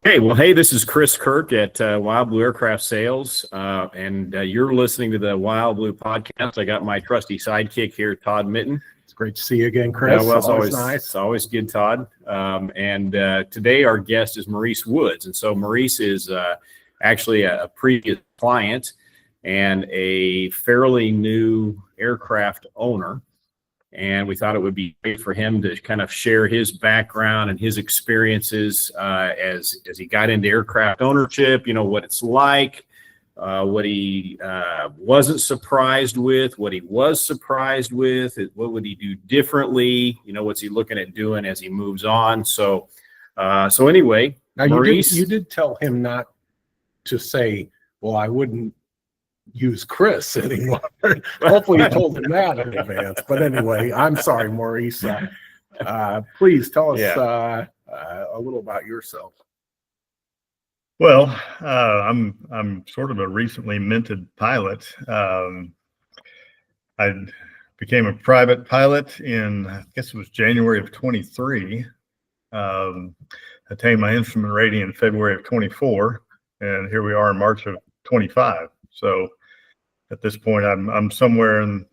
Hey, this is Chris Kirk at WildBlue Aircraft Sales, and you're listening to the WildBlue Podcast. I got my trusty sidekick here, Todd Mitten. It's great to see you again, Chris. Well, it's always nice. It's always good, Todd. And today our guest is Maurice Woods, and so Maurice is actually a previous client and a fairly new aircraft owner. And we thought it would be great for him to kind of share his background and his experiences as he got into aircraft ownership, what it's like, what he wasn't surprised with, what he was surprised with, what would he do differently, what's he looking at doing as he moves on. So anyway, now Maurice, you did tell him not to say, well, I wouldn't use Chris anymore. Hopefully you told him that in advance. But anyway, I'm sorry, Maurice. Please tell us a little about yourself. Well, I'm sort of a recently minted pilot. I became a private pilot in, I guess it was January of 23. Attained my instrument rating in February of 24, and here we are in March of 25. So at this point, I'm somewhere in,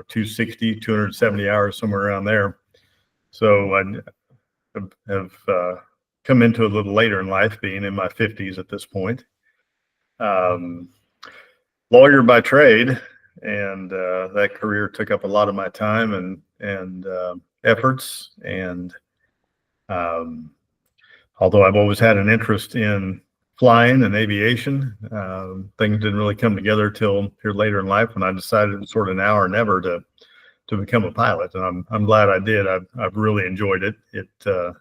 260, 270 hours, somewhere around there. So I have come into a little later in life, being in my 50s at this point. Lawyer by trade, and that career took up a lot of my time and efforts. And although I've always had an interest in flying and aviation, things didn't really come together till here later in life when I decided sort of now or never to become a pilot. And I'm glad I did. I've really enjoyed it. It the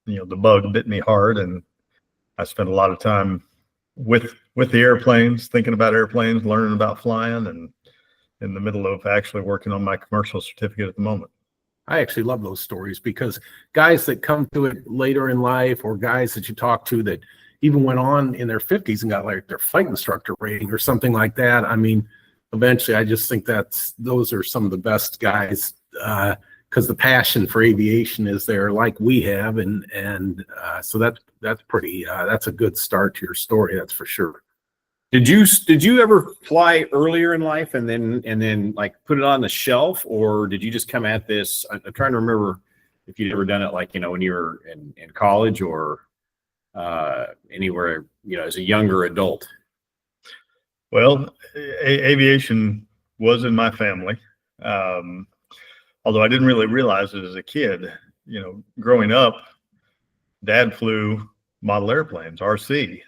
bug bit me hard, and I spent a lot of time with the airplanes, thinking about airplanes, learning about flying, and in the middle of actually working on my commercial certificate at the moment. I actually love those stories, because guys that come to it later in life, or guys that you talk to that even went on in their 50s and got like their flight instructor rating or something like that. I mean, eventually I just think those are some of the best guys, because the passion for aviation is there, like we have. And so that's pretty, that's a good start to your story. That's for sure. Did you ever fly earlier in life and then like put it on the shelf, or did you just come at this? I'm trying to remember if you'd ever done it like, when you were in college or anywhere, as a younger adult. Well, aviation was in my family. Although I didn't really realize it as a kid. Growing up, Dad flew model airplanes, RC.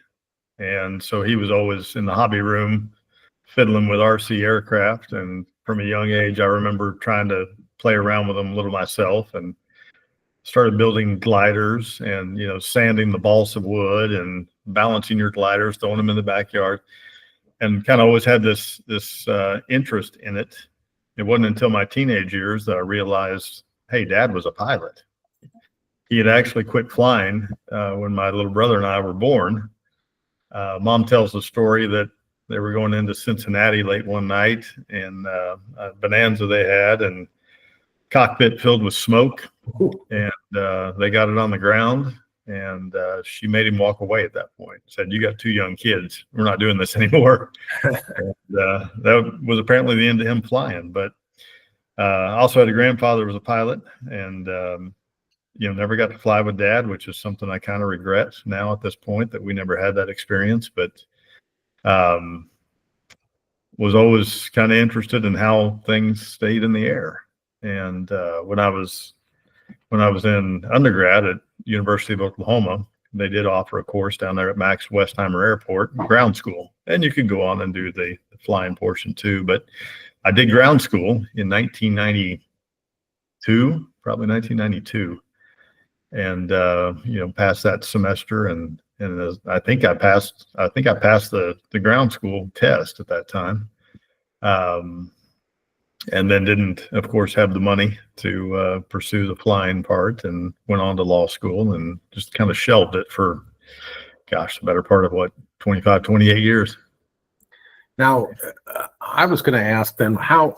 And so he was always in the hobby room fiddling with RC aircraft. And from a young age, I remember trying to play around with them a little myself, and started building gliders and, sanding the balsa wood and balancing your gliders, throwing them in the backyard, and kind of always had this interest in it. It wasn't until my teenage years that I realized, hey, Dad was a pilot. He had actually quit flying when my little brother and I were born. Mom tells the story that they were going into Cincinnati late one night, and a Bonanza they had, and cockpit filled with smoke, and they got it on the ground, and she made him walk away at that point. Said, "You got two young kids. We're not doing this anymore." And, that was apparently the end of him flying. But I also had a grandfather who was a pilot, and never got to fly with Dad, which is something I kind of regret now at this point, that we never had that experience. But was always kind of interested in how things stayed in the air. And when I was in undergrad at University of Oklahoma, they did offer a course down there at Max Westheimer Airport, ground school, and you could go on and do the flying portion too. But I did ground school in 1992, probably 1992, and passed that semester, and I think I passed the ground school test at that time. And then didn't, of course, have the money to pursue the flying part, and went on to law school, and just kind of shelved it for, the better part of 25, 28 years. Now, I was going to ask then, how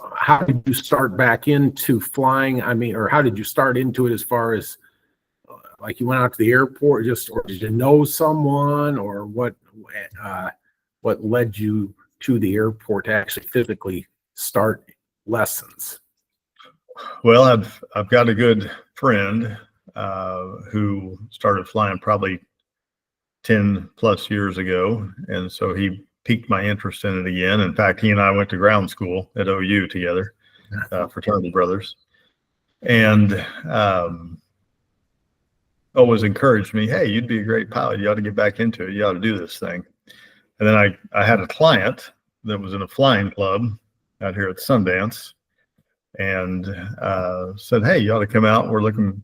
did you start back into flying? I mean, or how did you start into it as far as Like you went out to the airport or did you know someone, or what led you to the airport to actually physically start lessons? Well, I've got a good friend who started flying probably 10 plus years ago. And so he piqued my interest in it again. In fact, he and I went to ground school at OU together, fraternity brothers. And always encouraged me, hey, you'd be a great pilot. You ought to get back into it. You ought to do this thing. And then I had a client that was in a flying club out here at Sundance, and said, hey, you ought to come out. We're looking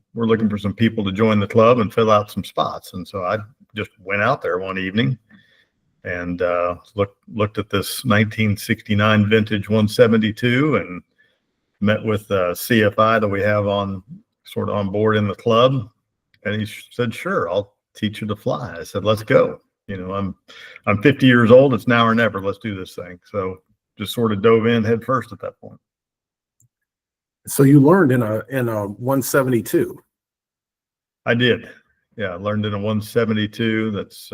for some people to join the club and fill out some spots. And so I just went out there one evening and looked at this 1969 vintage 172 and met with CFI that we have on board in the club. And he said, sure, I'll teach you to fly. I said, let's go. You know, I'm 50 years old. It's now or never. Let's do this thing. So just sort of dove in head first at that point. So you learned in a 172. I did. Yeah, I learned in a 172. That's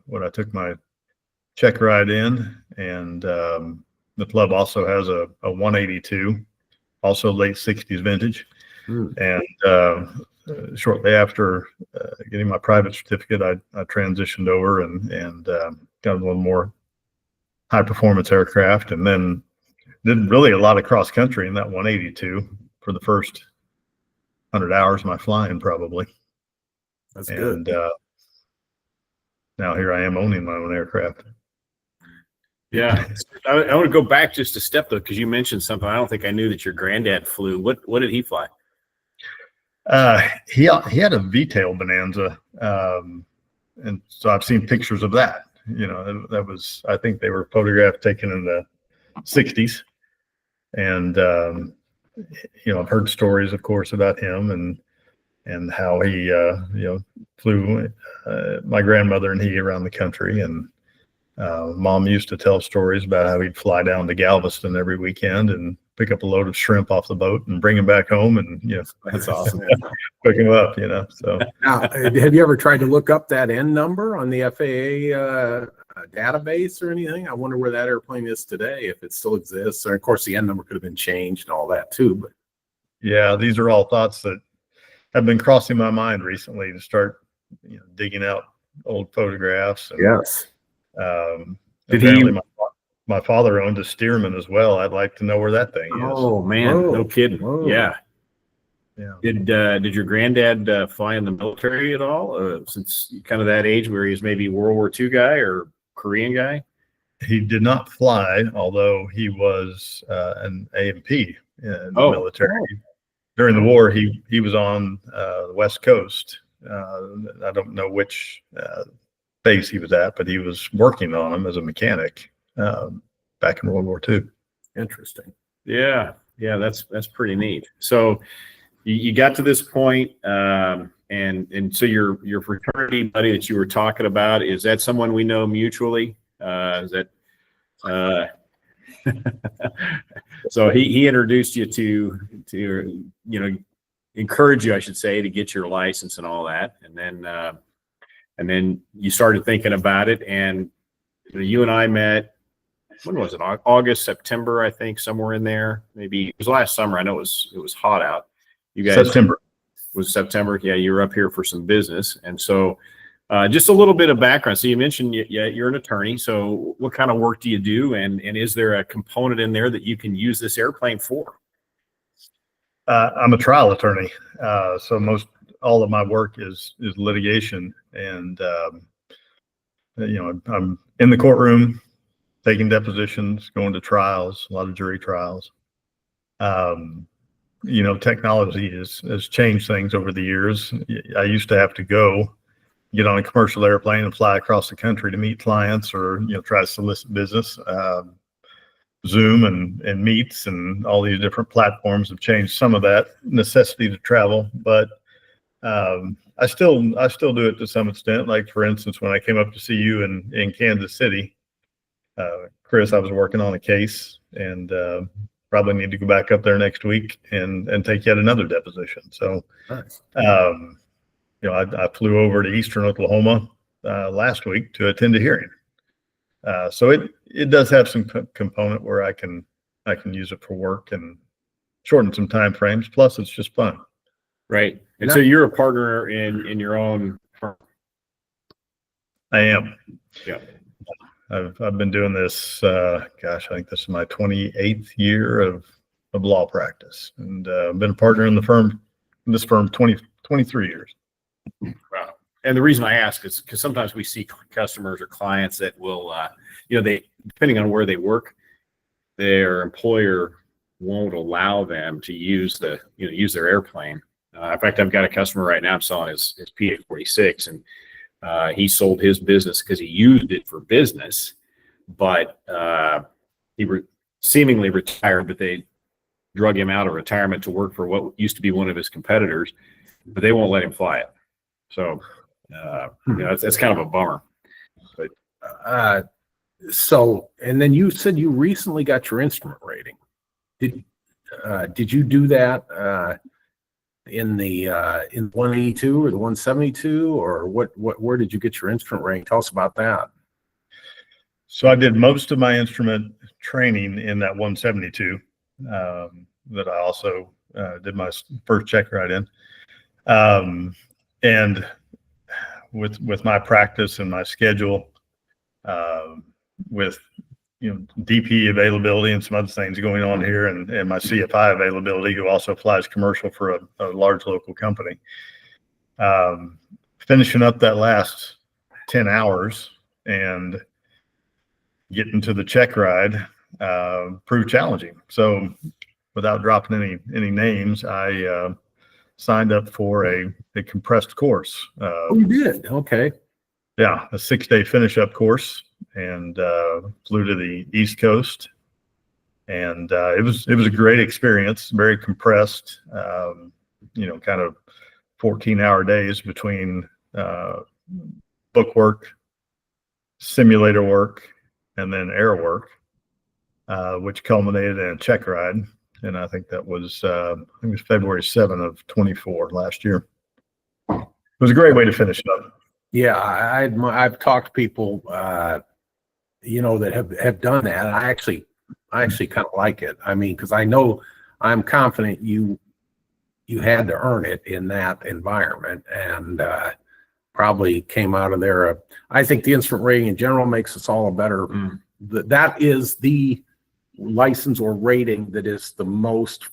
what I took my check ride in. And the club also has a 182, also late 60s vintage. And shortly after getting my private certificate, I transitioned over and got a little more high performance aircraft, and then did really a lot of cross country in that 182 for the first 100 hours of my flying, probably. That's good. And now here I am owning my own aircraft. Yeah. I want to go back just a step, though, because you mentioned something. I don't think I knew that your granddad flew. What did he fly? He had a V-tail Bonanza, and so I've seen pictures of that. You know, that was, I think they were photographs taken in the 60s, and you know, I've heard stories, of course, about him and how he you know, flew my grandmother and he around the country, and Mom used to tell stories about how he'd fly down to Galveston every weekend and pick up a load of shrimp off the boat and bring them back home, and you know, That's awesome. pick them up, you know. So Now, have you ever tried to look up that N number on the FAA database or anything? I wonder where that airplane is today, if it still exists. Or of course, the N number could have been changed and all that too. But yeah, these are all thoughts that have been crossing my mind recently, to start, you know, digging out old photographs. And, yes. Did apparently he? my father owned a Stearman as well. I'd like to know where that thing is. Oh man, Whoa. no kidding. Whoa. Yeah. Yeah. Did your granddad fly in the military at all? Since kind of that age where he's maybe World War II guy or Korean guy? He did not fly, although he was an A&P in the military. During the war, he was on the West Coast. I don't know which base he was at, but he was working on them as a mechanic back in World War II. Interesting. Yeah, that's pretty neat. So you got to this point, and so your fraternity buddy that you were talking about, is that someone we know mutually? Is that so he introduced you to you know, encourage you, I should say, to get your license and all that, and then you started thinking about it, and you and I met. When was it? August, September, I think, somewhere in there. Maybe it was last summer. I know it was hot out. You guys, September. Was September? Yeah, you were up here for some business, and so just a little bit of background. So you mentioned you're an attorney. So what kind of work do you do, and is there a component in there that you can use this airplane for? I'm a trial attorney, so all of my work is litigation, and you know, I'm in the courtroom, taking depositions, going to trials, a lot of jury trials. You know, technology has changed things over the years. I used to have to get on a commercial airplane and fly across the country to meet clients, or, you know, try to solicit business. Zoom and Meets and all these different platforms have changed some of that necessity to travel, but I still do it to some extent. Like, for instance, when I came up to see you in Kansas City, Chris, I was working on a case, and probably need to go back up there next week and take yet another deposition. So Nice. I flew over to Eastern Oklahoma last week to attend a hearing. So it does have some component where I can use it for work and shorten some time frames. Plus, it's just fun. Right. And so you're a partner in your own firm. I am. Yeah. I've been doing this. I think this is my 28th year of law practice, and I've been a partner in this firm 23 years. Wow. And the reason I ask is because sometimes we see customers or clients that will, they, depending on where they work, their employer won't allow them to use their airplane. In fact, I've got a customer right now. I'm selling his PA-46, and he sold his business because he used it for business, but he seemingly retired, but they drug him out of retirement to work for what used to be one of his competitors, but they won't let him fly it. So, that's kind of a bummer. But and then you said you recently got your instrument rating. Did you do that in the 182 or the 172, or where did you get your instrument rating? Tell us about that. So I did most of my instrument training in that 172 that I also did my first check ride in. And with my practice and my schedule, with DP availability and some other things going on here, and my CFI availability, who also flies commercial for a large local company, finishing up that last 10 hours and getting to the check ride proved challenging. So without dropping any names, I signed up for a compressed course. You did? Okay. Yeah, a 6-day finish up course, and flew to the East Coast, and it was a great experience. Very compressed, kind of 14-hour days between book work, simulator work, and then air work, which culminated in a check ride. And I think that was February 7 of 24 last year. It was a great way to finish it up. Yeah, I've talked to people, that have done that. And I actually kind of like it. I mean, because I'm confident you had to earn it in that environment, and probably came out of there. I think the instrument rating in general makes us all a better. That is the license or rating that is the most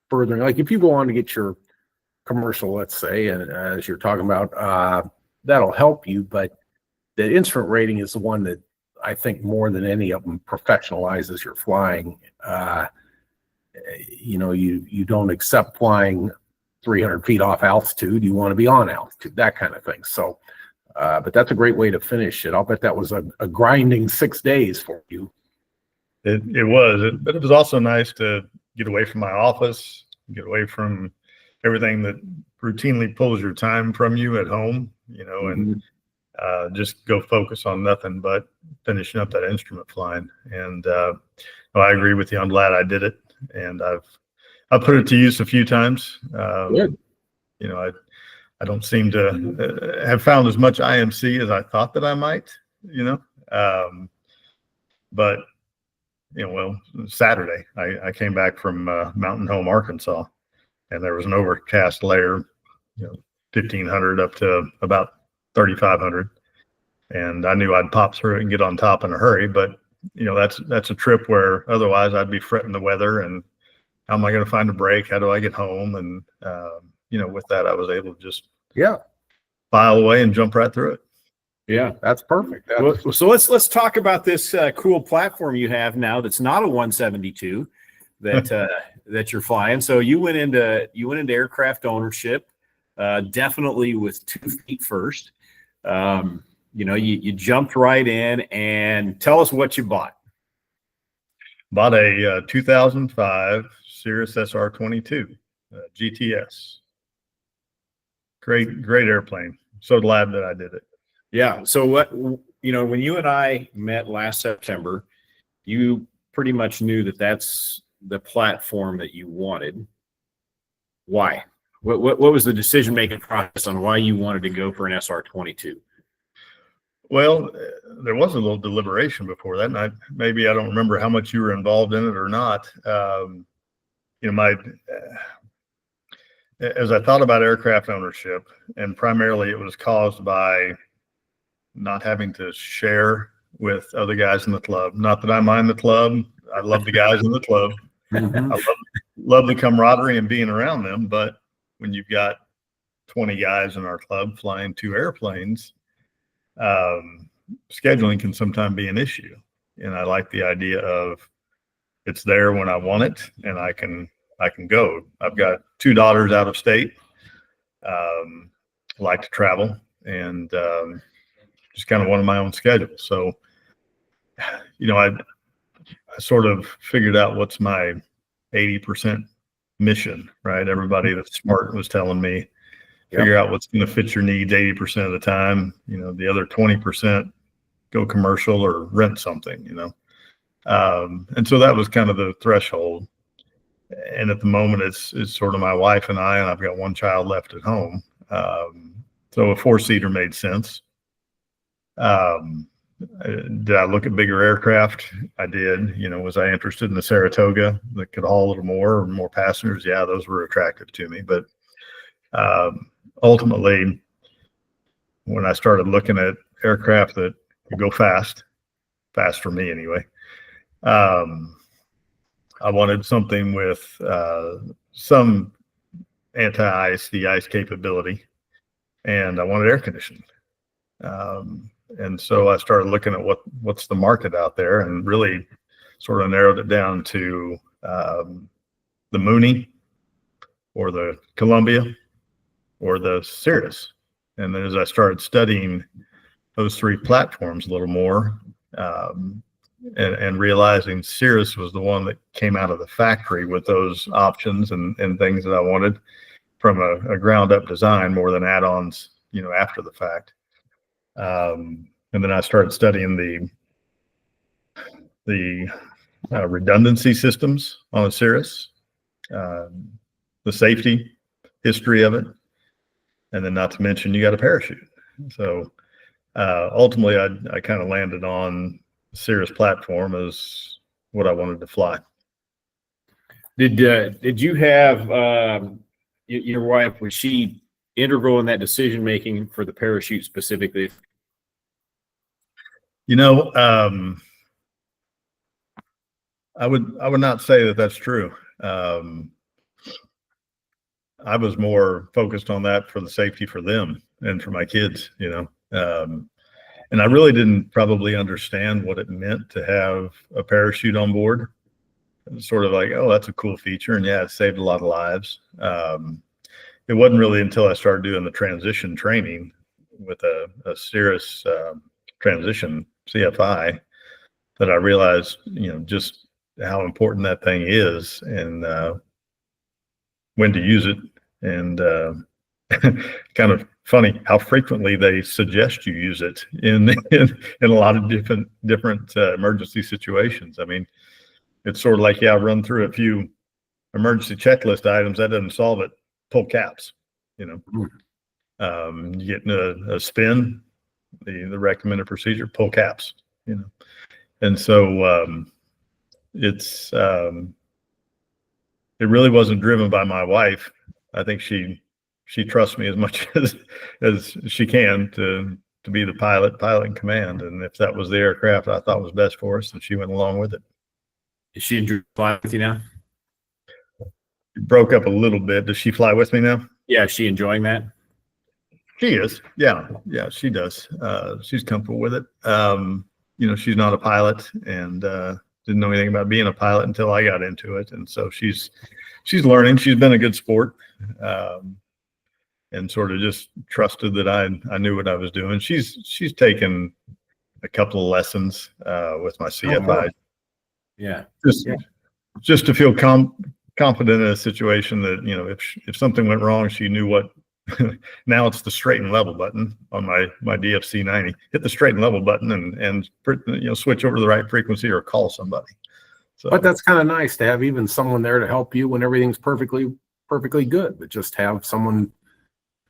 furthering. Like if you go on to get your commercial, let's say, and as you're talking about, that'll help you, but the instrument rating is the one that I think more than any of them professionalizes your flying. You don't accept flying 300 feet off altitude. You want to be on altitude, that kind of thing. So, but that's a great way to finish it. I'll bet that was a grinding 6 days for you. It was, but it was also nice to get away from my office, get away from everything that routinely pulls your time from you at home, and just go focus on nothing but finishing up that instrument flying. And I agree with you. I'm glad I did it, and I've put it to use a few times. Good. I don't seem to have found as much IMC as I thought that I might. But Saturday I came back from Mountain Home, Arkansas, and there was an overcast layer, 1,500 up to about 3,500, and I knew I'd pop through it and get on top in a hurry. But that's a trip where otherwise I'd be fretting the weather and how am I going to find a break? How do I get home? And with that, I was able to just file away and jump right through it. Yeah, that's perfect. Well, so let's talk about this cool platform you have now that's not a 172 that you're flying. So you went into aircraft ownership, definitely with 2 feet first. You jumped right in, and tell us what you bought. Bought a 2005 Cirrus SR22 GTS. Great airplane. So glad that I did it. Yeah. So when you and I met last September, you pretty much knew that that's the platform that you wanted. Why? What was the decision making process on why you wanted to go for an SR22? Well, there was a little deliberation before that, and maybe I don't remember how much you were involved in it or not. As I thought about aircraft ownership, and primarily it was caused by not having to share with other guys in the club. Not that I mind the club. I love the guys in the club. Mhm. I love the camaraderie and being around them. But when you've got 20 guys in our club flying 2 airplanes, scheduling can sometimes be an issue. And I like the idea of it's there when I want it, and I can go. I've got 2 daughters out of state. Like to travel, and just kind of wanted my own schedule. So, I sort of figured out what's my 80% mission, right? Everybody that's smart was telling me, figure out what's going to fit your needs 80% of the time. The other 20%, go commercial or rent something, and so that was kind of the threshold. And at the moment, it's sort of my wife and I've got 1 child left at home. So a 4-seater made sense. Did I look at bigger aircraft? I did. Was I interested in the Saratoga that could haul a little more passengers? Yeah, those were attractive to me. But ultimately, when I started looking at aircraft that could go fast for me anyway, I wanted something with some anti-ice, de-ice capability, and I wanted air conditioning. And so I started looking at what's the market out there, and really sort of narrowed it down to the Mooney or the Columbia or the Cirrus. And then as I started studying those 3 platforms a little more, and realizing Cirrus was the one that came out of the factory with those options and things that I wanted from a ground up design more than add-ons, after the fact. And then I started studying the redundancy systems on a Cirrus, the safety history of it, and then not to mention you got a parachute. So ultimately, I kind of landed on Cirrus platform as what I wanted to fly. Did you have your wife, was she integral in that decision making for the parachute specifically? I would not say that that's true. I was more focused on that for the safety for them and for my kids, and I really didn't probably understand what it meant to have a parachute on board. It was sort of like, oh, that's a cool feature. And yeah, it saved a lot of lives. It wasn't really until I started doing the transition training with a Cirrus transition CFI that I realized, just how important that thing is, and when to use it, and kind of funny how frequently they suggest you use it in a lot of different emergency situations. I mean, it's sort of like, run through a few emergency checklist items. That doesn't solve it. Pull caps, you get in a spin, the recommended procedure, pull caps, and so it really wasn't driven by my wife. I think she trusts me as much as she can to be the pilot in command. And if that was the aircraft I thought was best for us, then she went along with it. Is she enjoying flying with you now? It broke up a little bit. Does she fly with me now? Yeah, is she enjoying that? She is. Yeah, she does. She's comfortable with it. She's not a pilot, and didn't know anything about being a pilot until I got into it. And so she's learning. She's been a good sport, and sort of just trusted that I knew what I was doing. She's taken a couple of lessons with my CFI. Oh, wow. Yeah. Just to feel confident in a situation that, if something went wrong, she knew what. Now it's the straight and level button on my DFC 90. Hit the straight and level button and switch over to the right frequency or call somebody. So, But that's kind of nice to have even someone there to help you when everything's perfectly perfectly good, but just have someone,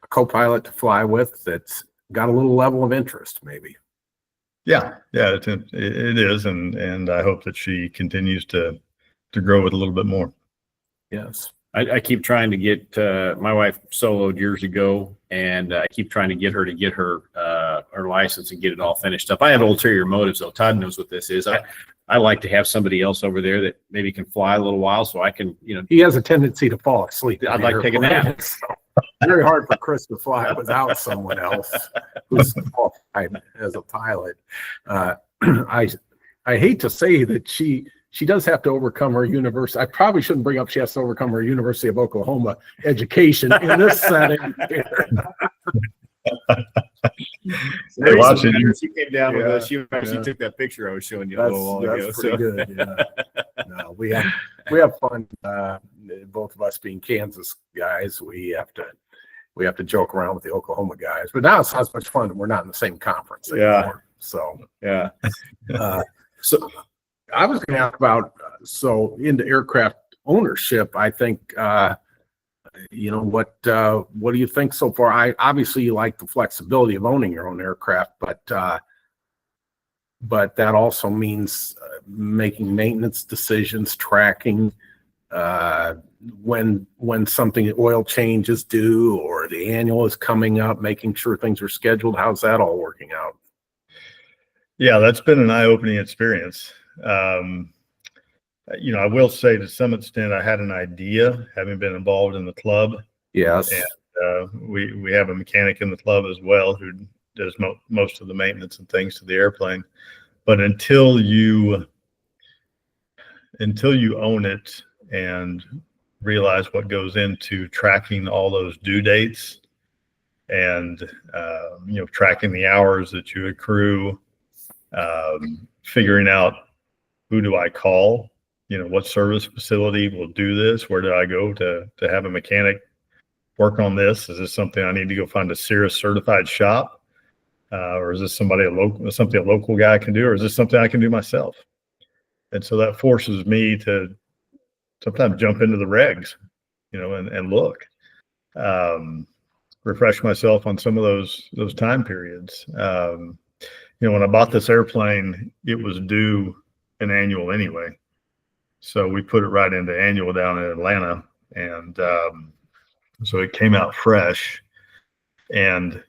a co-pilot to fly with that's got a little level of interest, maybe. Yeah, it is, and I hope that she continues to grow it a little bit more. Yes. I keep trying to get my wife soloed years ago, and I keep trying to get her license and get it all finished up. I have ulterior motives, though. Todd knows what this is. I like to have somebody else over there that maybe can fly a little while, so I can, He has a tendency to fall asleep. I'd like to take a nap. So, very hard for Chris to fly without someone else who's qualified as a pilot. I hate to say that she does have to overcome her university. I probably shouldn't bring up she has to overcome her University of Oklahoma education in this setting. She came down with us. She took that picture I was showing you a little while ago. That's pretty good. Yeah. No, we have fun. Both of us being Kansas guys, we have to joke around with the Oklahoma guys. But now it's not as much fun. We're not in the same conference anymore. So yeah. So I was going to ask about into aircraft ownership. I think what do you think so far? Obviously you like the flexibility of owning your own aircraft, but that also means making maintenance decisions, tracking when something oil change is due or the annual is coming up, making sure things are scheduled. How's that all working out? Yeah, that's been an eye-opening experience. I will say to some extent I had an idea, having been involved in the club. Yes. And we have a mechanic in the club as well who does most of the maintenance and things to the airplane. But until you own it and realize what goes into tracking all those due dates and tracking the hours that you accrue, figuring out who do I call, what service facility will do this, where do I go to have a mechanic work on this? Is this something I need to go find a Cirrus certified shop, or is this something a local guy can do, or is this something I can do myself? And so that forces me to sometimes jump into the regs, and look, refresh myself on some of those time periods. When I bought this airplane, it was due an annual anyway. So we put it right into annual down in Atlanta. And so it came out fresh. And,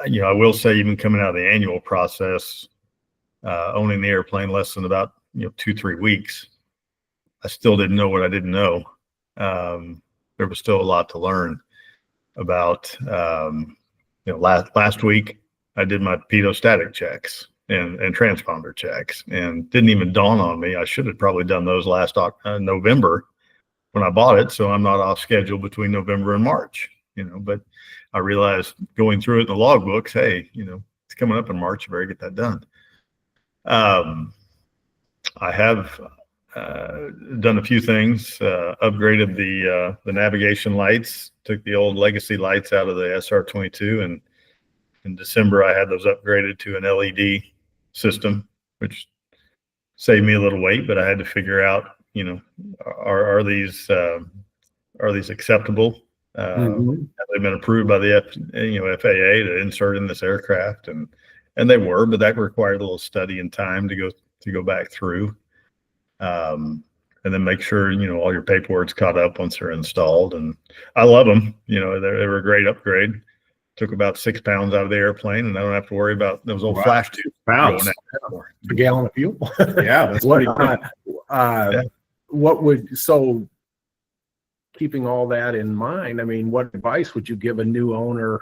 I will say even coming out of the annual process, owning the airplane less than about, 2-3 weeks, I still didn't know what I didn't know. There was still a lot to learn about, last week I did my pedostatic checks and transponder checks, and didn't even dawn on me. I should have probably done those last November when I bought it, so I'm not off schedule between November and March, but I realized going through it in the logbooks, hey, it's coming up in March, you better get that done. I have done a few things, upgraded the navigation lights, took the old legacy lights out of the SR22, and in December I had those upgraded to an LED system, which saved me a little weight, but I had to figure out, are these acceptable? Have they been approved by the FAA to insert in this aircraft? And they were, but that required a little study and time to go back through, and then make sure all your paperwork's caught up once they're installed. And I love them. They were a great upgrade. Took about 6 pounds out of the airplane, and I don't have to worry about those old flash tubes. Pounds, a gallon of fuel. Yeah, that's keeping all that in mind, I mean, what advice would you give a new owner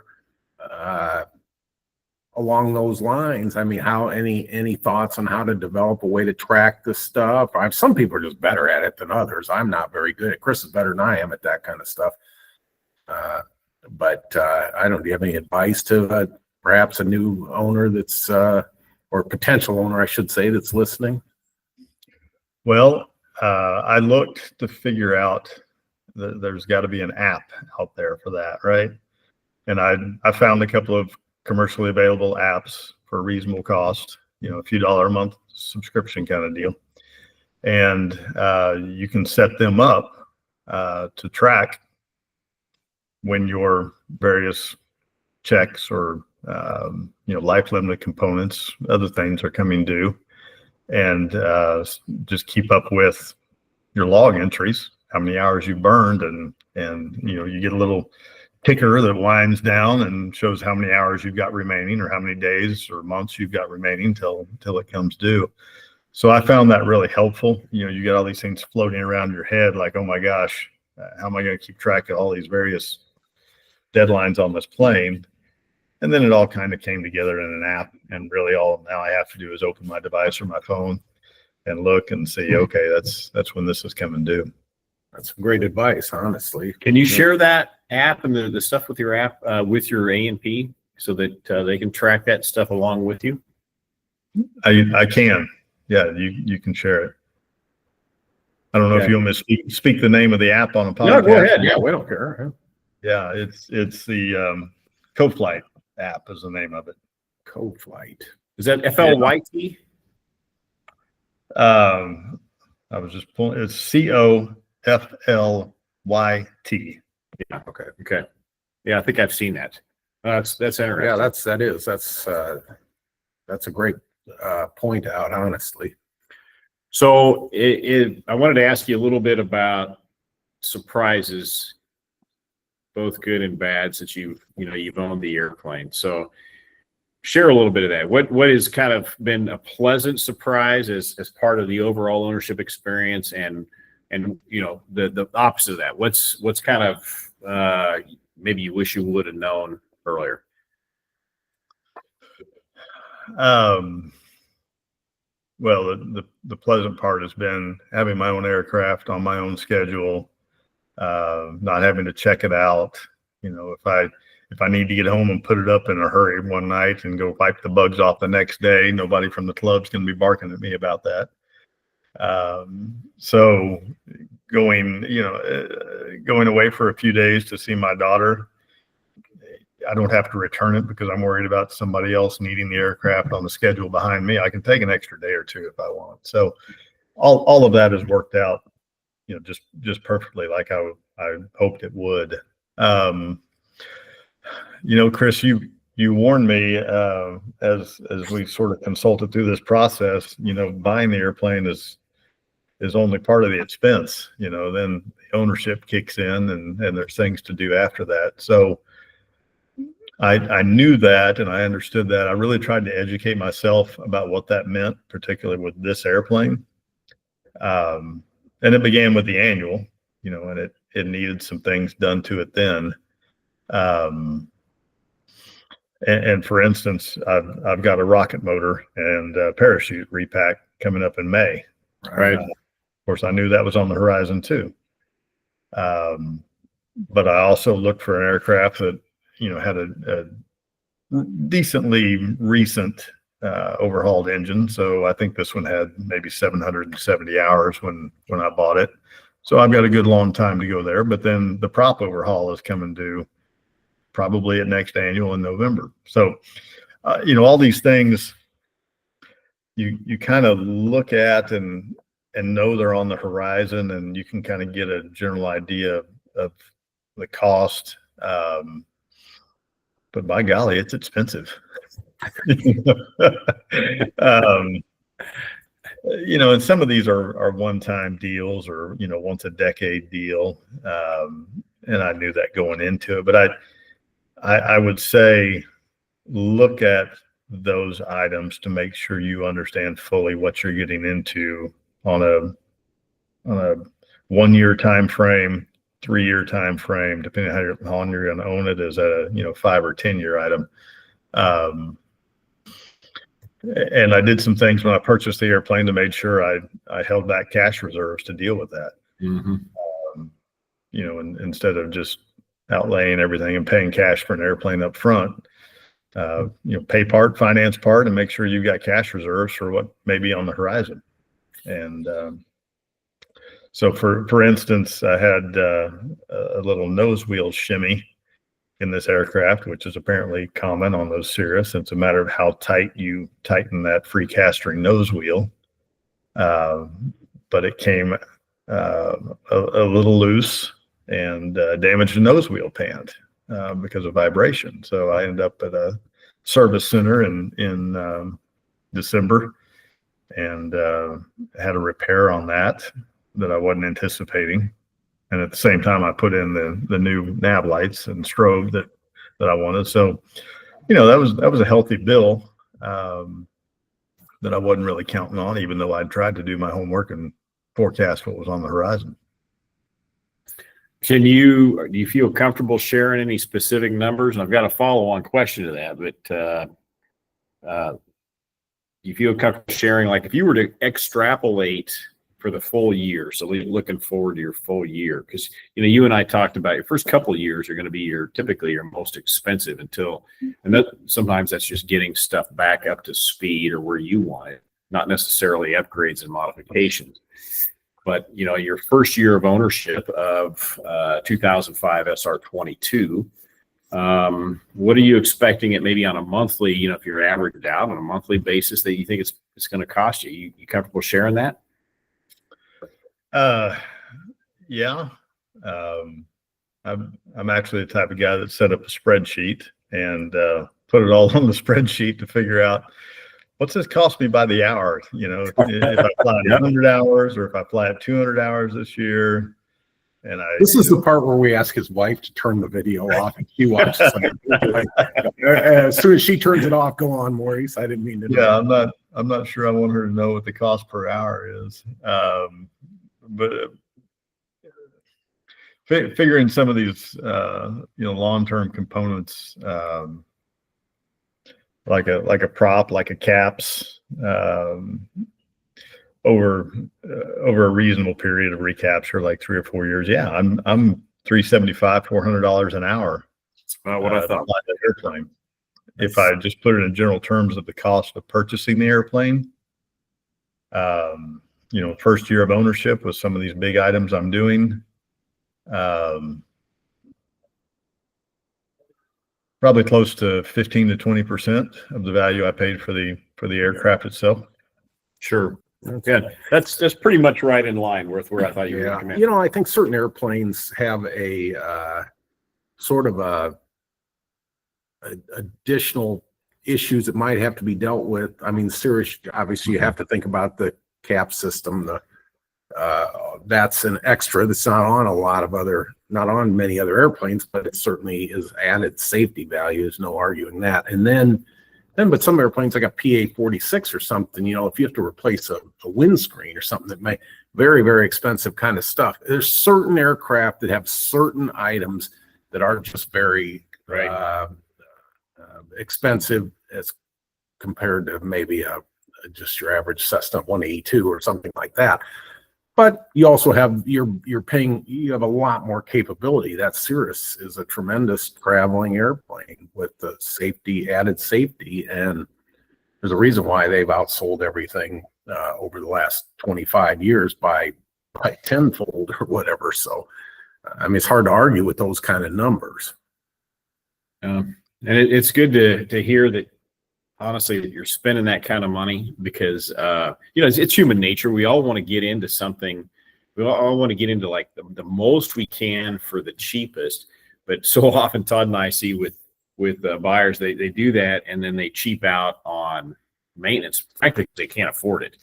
along those lines? I mean, any thoughts on how to develop a way to track this stuff? Some people are just better at it than others. I'm not very good at. Chris is better than I am at that kind of stuff. But do you have any advice to perhaps a new owner that's, or potential owner, I should say, that's listening? Well, I looked to figure out that there's got to be an app out there for that, right? And I found a couple of commercially available apps for a reasonable cost, a few $1 a month subscription kind of deal. And you can set them up to track when your various checks or life limited components, other things are coming due, and just keep up with your log entries, how many hours you burned, and you get a little ticker that winds down and shows how many hours you've got remaining, or how many days or months you've got remaining till it comes due. So I found that really helpful. You get all these things floating around your head, like, oh my gosh, how am I going to keep track of all these various deadlines on this plane? And then it all kind of came together in an app, and really all now I have to do is open my device or my phone and look and see, okay, that's when this is coming due. That's great advice, honestly. Can you share that app and the stuff with your app with your A&P so that they can track that stuff along with you? I can. Yeah, you can share it. I don't know if you want me to speak the name of the app on a podcast. No, go ahead. Yeah, we don't care. Yeah, it's the CoFlight app is the name of it. CoFlight. Is that FLYT? I was just pulling. It's CoFLYT. Yeah. Okay. Yeah, I think I've seen that. That's interesting. Yeah, that's a great point out, honestly. So I wanted to ask you a little bit about surprises, both good and bad, since you've owned the airplane. So share a little bit of that. What has kind of been a pleasant surprise as part of the overall ownership experience, and the opposite of that? What's kind of maybe you wish you would have known earlier? Well, the pleasant part has been having my own aircraft on my own schedule, not having to check it out. If I need to get home and put it up in a hurry one night and go wipe the bugs off the next day, nobody from the club's going to be barking at me about that. So going away for a few days to see my daughter, I don't have to return it because I'm worried about somebody else needing the aircraft on the schedule behind me. I can take an extra day or two if I want. So all of that has worked out, just perfectly like I hoped it would. Chris, you warned me as we sort of consulted through this process. Buying the airplane is only part of the expense. Then the ownership kicks in, and there's things to do after that. So I knew that, and I understood that. I really tried to educate myself about what that meant, particularly with this airplane. And it began with the annual, and it needed some things done to it then. And for instance, I've got a rocket motor and a parachute repack coming up in May. Right. Of course, I knew that was on the horizon too. But I also looked for an aircraft that had a decently recent overhauled engine. So I think this one had maybe 770 hours when I bought it. So I've got a good long time to go there. But then the prop overhaul is coming due probably at next annual in November. So, all these things you kind of look at and know they're on the horizon, and you can kind of get a general idea of the cost. But by golly, it's expensive. And some of these are one-time deals or, once a decade deal. And I knew that going into it, but I would say look at those items to make sure you understand fully what you're getting into on a 1-year time frame, 3-year time frame, depending on how long you're going to own it, as a 5 or 10-year item. And I did some things when I purchased the airplane to make sure I held back cash reserves to deal with that. Mm-hmm. And instead of just outlaying everything and paying cash for an airplane up front, pay part, finance part, and make sure you've got cash reserves for what may be on the horizon. And so for instance, I had a little nose wheel shimmy in this aircraft, which is apparently common on those Cirrus. It's a matter of how tight you tighten that free castering nose wheel. But it came a little loose, and damaged a nose wheel pant because of vibration. So I ended up at a service center in December and had a repair on that I wasn't anticipating. And at the same time, I put in the new nav lights and strobe that I wanted. So, that was a healthy bill that I wasn't really counting on, even though I'd tried to do my homework and forecast what was on the horizon. Do you feel comfortable sharing any specific numbers? And I've got a follow-on question to that, but do you feel comfortable sharing, like if you were to extrapolate for the full year, so looking forward to your full year, because you and I talked about your first couple of years are going to be typically your most expensive sometimes that's just getting stuff back up to speed or where you want it, not necessarily upgrades and modifications. But your first year of ownership of 2005 SR22, what are you expecting it maybe on a monthly, if you're averaged out on a monthly basis that you think it's going to cost you? You comfortable sharing that? Yeah. I'm actually the type of guy that set up a spreadsheet and put it all on the spreadsheet to figure out what's this cost me by the hour. If I fly 100 hours or if I fly at 200 hours this year. And this is the part where we ask his wife to turn the video off and she watches it. As soon as she turns it off, go on, Maurice. I didn't mean to. Yeah, I'm not sure I want her to know what the cost per hour is. But figuring some of these, long-term components, like a prop, like a caps, over a reasonable period of recapture, like 3 or 4 years. Yeah, I'm $375, $400 an hour. That's about what I thought. That airplane. If I just put it in general terms of the cost of purchasing the airplane, first year of ownership with some of these big items I'm doing, probably close to 15 to 20% of the value I paid for the aircraft itself. Sure. Okay. That's pretty much right in line with where I thought you were going to come in. I think certain airplanes have a sort of additional issues that might have to be dealt with. I mean, Cirrus, obviously you have to think about the cap system. That's an extra that's not on many other airplanes, but it certainly is added safety value. There's no arguing that. And then but some airplanes like a PA-46 or something, if you have to replace a windscreen or something, that may very, very expensive kind of stuff. There's certain aircraft that have certain items that are just very expensive as compared to maybe just your average Cessna 182 or something like that. But you also have you have a lot more capability. That Cirrus is a tremendous traveling airplane with the added safety, and there's a reason why they've outsold everything over the last 25 years by tenfold or whatever. So, I mean, it's hard to argue with those kind of numbers. And it's good to hear that. Honestly, that you're spending that kind of money because, it's human nature. We all want to get into something. We all want to get into like the most we can for the cheapest. But so often Todd and I see with buyers, they do that and then they cheap out on maintenance. Frankly, they can't afford it.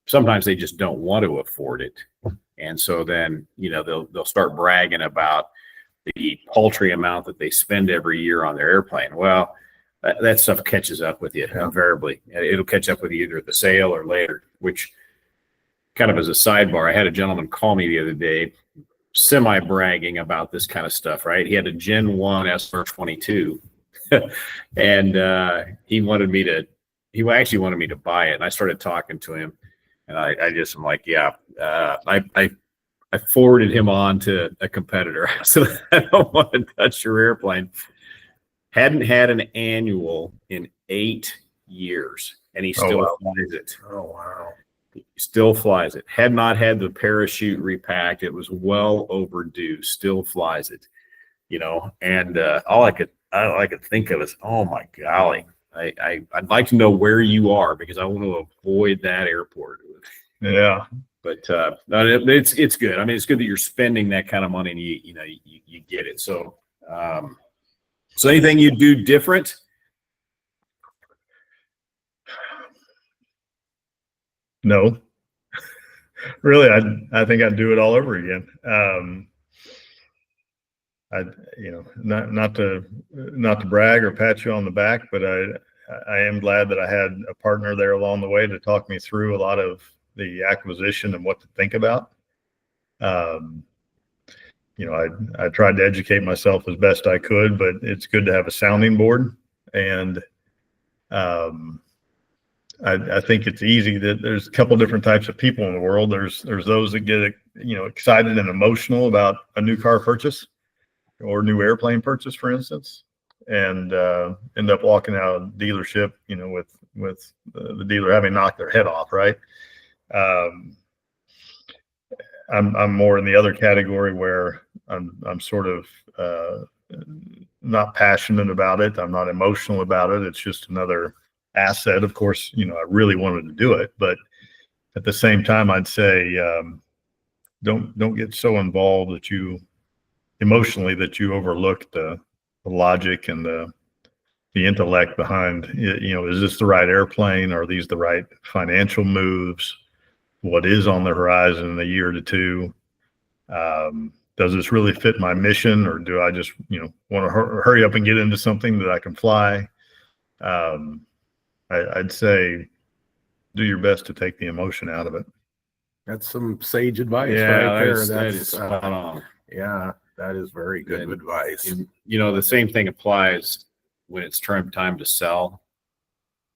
Sometimes they just don't want to afford it. And so then, they'll start bragging about the paltry amount that they spend every year on their airplane. Well, that stuff catches up with you invariably. It'll catch up with you either at the sale or later, which kind of as a sidebar, I had a gentleman call me the other day, semi-bragging about this kind of stuff, right? He had a Gen 1 SR22 and he actually wanted me to buy it. And I started talking to him and I'm like, I forwarded him on to a competitor. So I don't want to touch your airplane. Hadn't had an annual in 8 years, and he still flies it. Oh, wow. He still flies it. Had not had the parachute repacked. It was well overdue. Still flies it, and all I could think of is, oh my golly, I'd like to know where you are because I want to avoid that airport. Yeah. But no, it's good. I mean, it's good that you're spending that kind of money and you get it. So so anything you do different? No, really, I think I'd do it all over again. Not to brag or pat you on the back, but I am glad that I had a partner there along the way to talk me through a lot of the acquisition and what to think about. I tried to educate myself as best I could, but it's good to have a sounding board. And I think it's easy that there's a couple different types of people in the world. There's those that get excited and emotional about a new car purchase or new airplane purchase, for instance, and end up walking out of the dealership, with the dealer having knocked their head off, right? I'm more in the other category where I'm sort of not passionate about it. I'm not emotional about it. It's just another asset. Of course, I really wanted to do it, but at the same time, I'd say don't get so involved that you overlook the logic and the intellect behind it. Is this the right airplane? Are these the right financial moves? What is on the horizon in a year to two? Does this really fit my mission, or do I just want to hurry up and get into something that I can fly? I'd say do your best to take the emotion out of it. That's some sage advice right there. That is spot on. Yeah, that is very good advice. And, the same thing applies when it's time to sell.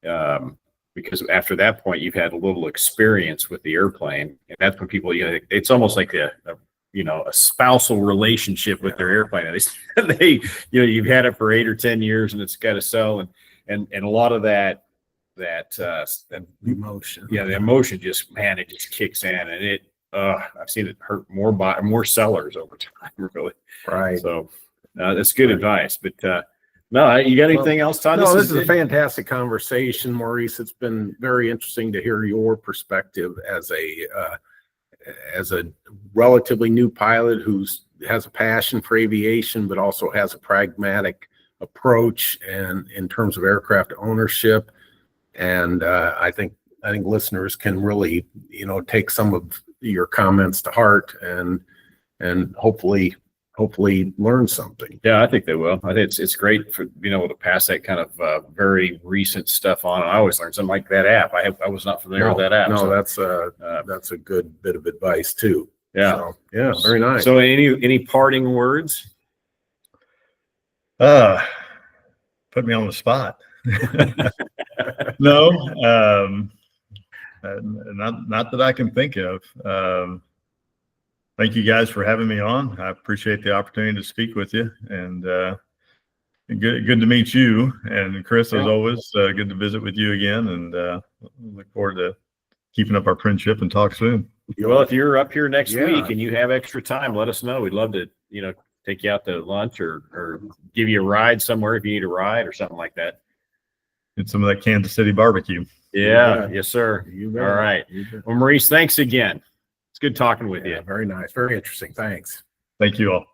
Because after that point, you've had a little experience with the airplane, and that's when people, it's almost like a spousal relationship with their airplane. They you've had it for 8 or 10 years, and it's got to sell, and a lot of that emotion. Yeah, the emotion it just kicks in, and I've seen it hurt more sellers over time, really. Right. So that's good advice. But no, you got anything else, Todd? No, this is a fantastic conversation, Maurice. It's been very interesting to hear your perspective as a relatively new pilot who has a passion for aviation, but also has a pragmatic approach and in terms of aircraft ownership. And I think listeners can really take some of your comments to heart and hopefully learn something. Yeah, I think they will. I think it's great for being able to pass that kind of very recent stuff on. I always learn something like that app. I was not familiar with that app. No, so that's a good bit of advice too. Yeah. So, yeah, very nice. So any parting words? Put me on the spot. No, not that I can think of. Thank you guys for having me on. I appreciate the opportunity to speak with you, and good to meet you. And Chris, as always, good to visit with you again, and look forward to keeping up our friendship and talk soon. Well, if you're up here next week and you have extra time, let us know. We'd love to, take you out to lunch or give you a ride somewhere if you need a ride or something like that. Get some of that Kansas City barbecue. Yeah. Yes, sir. All right. Well, Maurice, thanks again. It's good talking with you. Very nice. Very interesting. Thanks. Thank you all.